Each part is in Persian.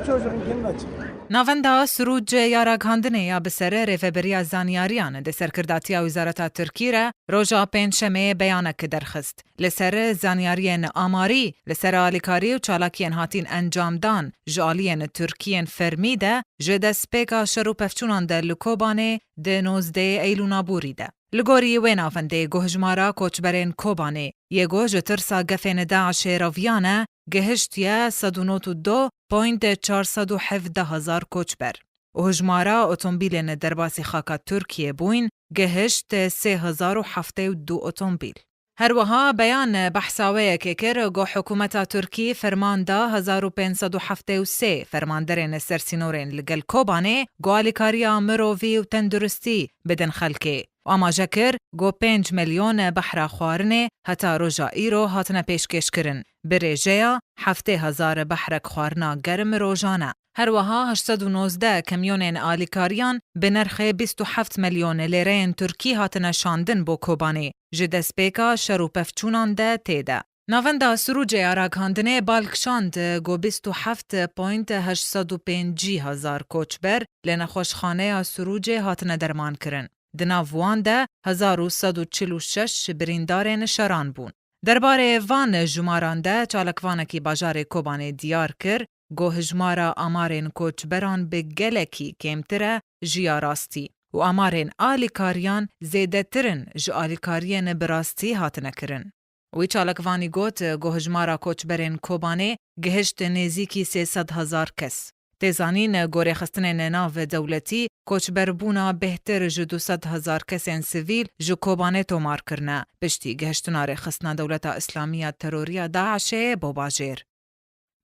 çocuğun kendini açık. ناوندا سروج یاراگاندنه یا بسره ریفبریا زانیاریان ده سرکرداتیا وزارت ترکی را روژا پنجشنبه بیانک درخست. لسر زانیاریان آماری لسر آلیکاری و چالاکین هاتین انجام دان جالین ترکیین فرمیده جده سپیکا شروع پفچونان ده لکوبانه ده 19 ایلونا بوریده. لگوری وینافنده گوهجمارا کوچبرین کوبانه یگو جترسا گفین داعش رویانه گهشتیه 192.417 کوچبر. و هجمارا اتومبیلین درباسی خاکا ترکیه بوین گهشت 3072 اتومبیل. هر وها بیان بحثاوه که کر گو حکومت ترکی فرمان دا 1573 فرماندرین سرسینورین لگل کوبانه گو آلیکاریا مرووی و تندرستی بدن خلکه. و اما جکر گو 5 میلیون بحرا خوارنه حتا روژا ایرو هاتنا پیشکش کرن. بره جیا 7000 بحرک خوارنا گرم روژانه. هر وها 819 کمیونین آلیکاریان به نرخ 27 میلیون لیرین ترکی هاتنا شاندن بو کوبانه. جده سپیکا شروپفچونان ده تیده. ناوندا سروج آراگاندنه بالکشاند گو 27.805 کوچبر لنخوشخانه سروج هاتنا درمان کرن. دناوان ده 1146 بریندارین شران بون. درباره وان جماران ده چالکوانکی باجار کوبانه دیار کر گو هجمارا آمارین کوچبران به گلکی کمتره جیا راستی و آمارین آلیکاریان زیده ترن جو آلیکارین براستی هاتنه کرن. وی چالکوانی گوت گو هجمارا کوچبرین کوبانه گهشت نزیکی 300,000 کس. تیزانین گوری خستنین ناو دولتی کوچبربونا بهتر جو 200,000 کسین سیویل جو کوبانه تومار کرنه پشتی گهشتنار خستنا دولتا اسلامیه تروریا داعشه بو باجیر.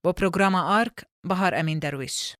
با پروگرام آرک بهار امین درویش.